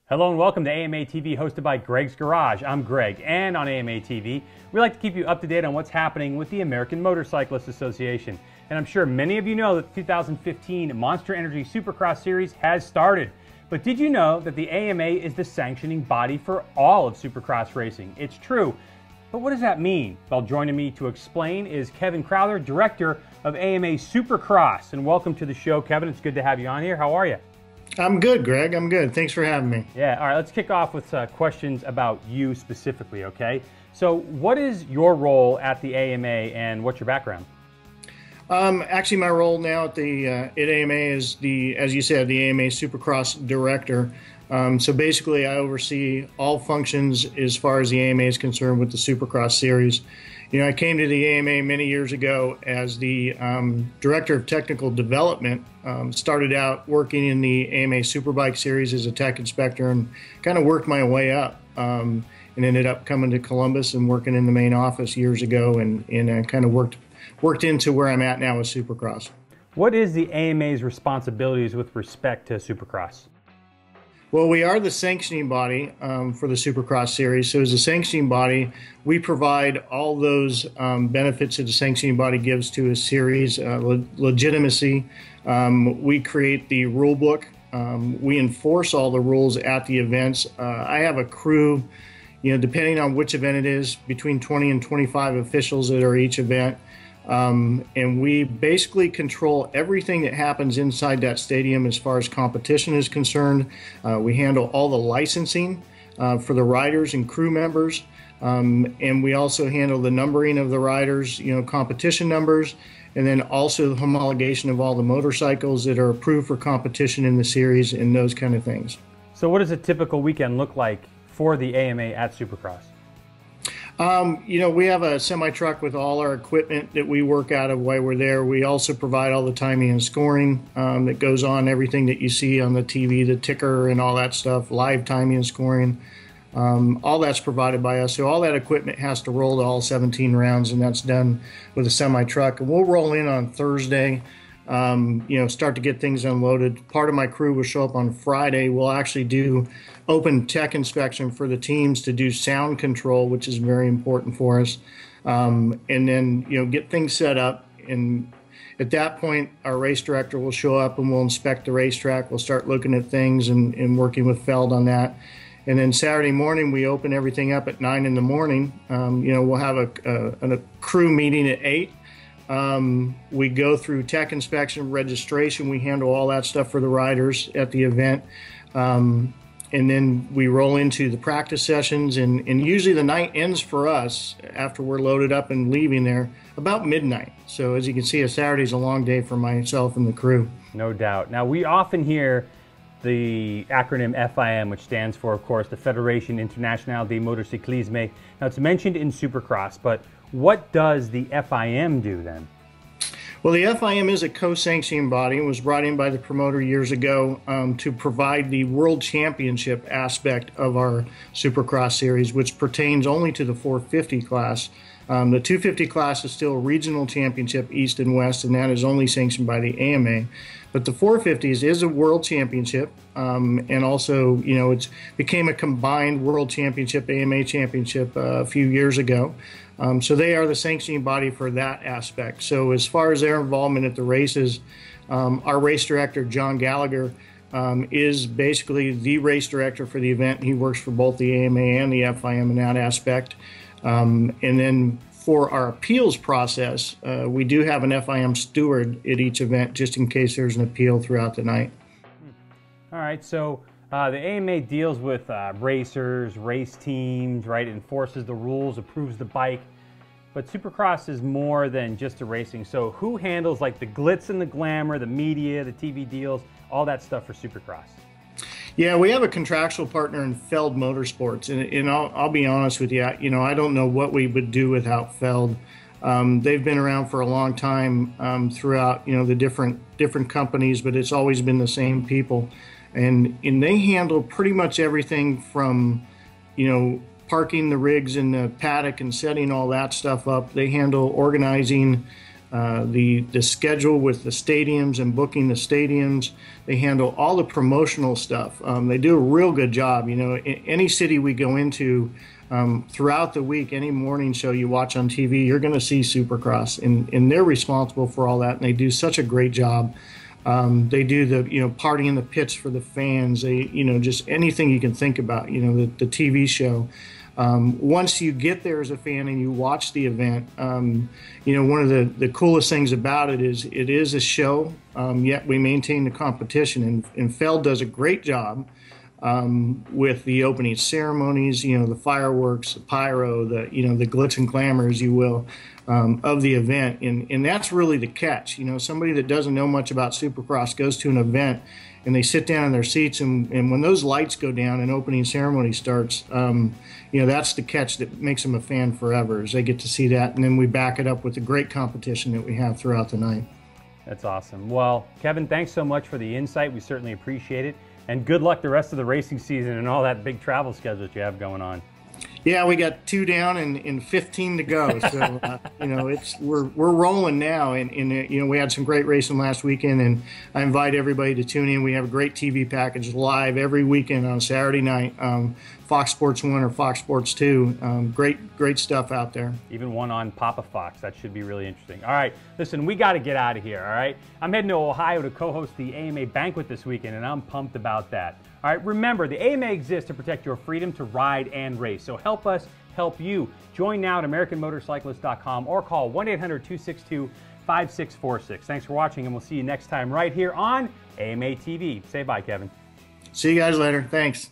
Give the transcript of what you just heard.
Hello and welcome to AMA TV, hosted by Greg's Garage. I'm Greg, and on AMA TV, we like to keep you up to date on what's happening with the American Motorcyclist Association. And I'm sure many of you know that the 2015 Monster Energy Supercross Series has started. But did you know that the AMA is the sanctioning body for all of Supercross racing? It's true. But what does that mean? Well, joining me to explain is Kevin Crowther, Director of AMA Supercross. And welcome to the show, Kevin. It's good to have you on here. How are you? I'm good, Greg. I'm good. Thanks for having me. Yeah, all right, let's kick off with questions about you specifically, okay? So what is your role at the AMA and what's your background? Actually, my role now at AMA is as you said, the AMA Supercross Director. So basically, I oversee all functions as far as the AMA is concerned with the Supercross series. You know, I came to the AMA many years ago as the Director of Technical Development. Started out working in the AMA Superbike series as a tech inspector and kind of worked my way up and ended up coming to Columbus and working in the main office years ago and kind of worked into where I'm at now with Supercross. What is the AMA's responsibilities with respect to Supercross? Well, we are the sanctioning body for the Supercross series. So as a sanctioning body, we provide all those benefits that the sanctioning body gives to a series, legitimacy. We create the rule book. We enforce all the rules at the events. I have a crew, you know, depending on which event it is, between 20 and 25 officials that are each event. And we basically control everything that happens inside that stadium as far as competition is concerned. We handle all the licensing for the riders and crew members. And we also handle the numbering of the riders, you know, competition numbers, and then also the homologation of all the motorcycles that are approved for competition in the series and those kind of things. So what does a typical weekend look like for the AMA at Supercross? You know, we have a semi-truck with all our equipment that we work out of while we're there. We also provide all the timing and scoring that goes on, everything that you see on the TV, the ticker and all that stuff, live timing and scoring. All that's provided by us. So all that equipment has to roll to all 17 rounds, and that's done with a semi-truck. And we'll roll in on Thursday, you know, start to get things unloaded. Part of my crew will show up on Friday. We'll actually do open tech inspection for the teams to do sound control, which is very important for us. And then, you know, get things set up. And at that point, our race director will show up and we'll inspect the racetrack. We'll start looking at things and working with Feld on that. And then Saturday morning, we open everything up at 9 in the morning. You know, we'll have a crew meeting at 8. We go through tech inspection, registration. We handle all that stuff for the riders at the event. And then we roll into the practice sessions. And usually the night ends for us after we're loaded up and leaving there about midnight. So as you can see, a Saturday's a long day for myself and the crew. No doubt. Now, we often hear the acronym FIM, which stands for, of course, the Fédération Internationale des Motocyclisme. Now, it's mentioned in Supercross, but what does the FIM do then? Well, the FIM is a co-sanctioning body and was brought in by the promoter years ago to provide the World Championship aspect of our Supercross series, which pertains only to the 450 class. The 250 class is still a regional championship, East and West, and that is only sanctioned by the AMA. But the 450s is a world championship, and also, you know, it became a combined world championship, AMA championship a few years ago. So they are the sanctioning body for that aspect. So as far as their involvement at the races, our race director, John Gallagher, is basically the race director for the event. He works for both the AMA and the FIM in that aspect. And then for our appeals process, we do have an FIM steward at each event just in case there's an appeal throughout the night. All right, so the AMA deals with racers, race teams, right? It enforces the rules, approves the bike. But Supercross is more than just a racing. So who handles like the glitz and the glamour, the media, the TV deals, all that stuff for Supercross? Yeah, we have a contractual partner in Feld Motorsports, and I'll be honest with you, you know, I don't know what we would do without Feld. They've been around for a long time throughout, you know, the different companies, but it's always been the same people, and they handle pretty much everything from, you know, parking the rigs in the paddock and setting all that stuff up. They handle organizing the schedule with the stadiums and booking the stadiums. They handle all the promotional stuff. They do a real good job. You know, in any city we go into, throughout the week, any morning show you watch on TV, you're going to see Supercross, and they're responsible for all that, and they do such a great job. They do the, you know, party in the pits for the fans. They, you know, just anything you can think about, you know, the TV show. Once you get there as a fan and you watch the event, you know, one of the coolest things about it is a show, yet we maintain the competition, and Feld does a great job with the opening ceremonies, you know, the fireworks, the pyro, the, you know, the glitz and glamour, as you will, of the event. And that's really the catch. You know, somebody that doesn't know much about Supercross goes to an event and they sit down in their seats, and when those lights go down and opening ceremony starts, you know, that's the catch that makes them a fan forever, is they get to see that, and then we back it up with the great competition that we have throughout the night. That's awesome. Well, Kevin, thanks so much for the insight. We certainly appreciate it. And good luck the rest of the racing season and all that big travel schedule that you have going on. Yeah, we got 2 down and 15 to go. So, you know, we're rolling now. And you know, we had some great racing last weekend, and I invite everybody to tune in. We have a great TV package live every weekend on Saturday night, Fox Sports 1 or Fox Sports 2. Great stuff out there. Even one on Papa Fox. That should be really interesting. All right, listen, we got to get out of here, all right? I'm heading to Ohio to co-host the AMA banquet this weekend, and I'm pumped about that. All right, remember, the AMA exists to protect your freedom to ride and race. So help us help you. Join now at AmericanMotorcyclist.com or call 1-800-262-5646. Thanks for watching, and we'll see you next time right here on AMA TV. Say bye, Kevin. See you guys later. Thanks.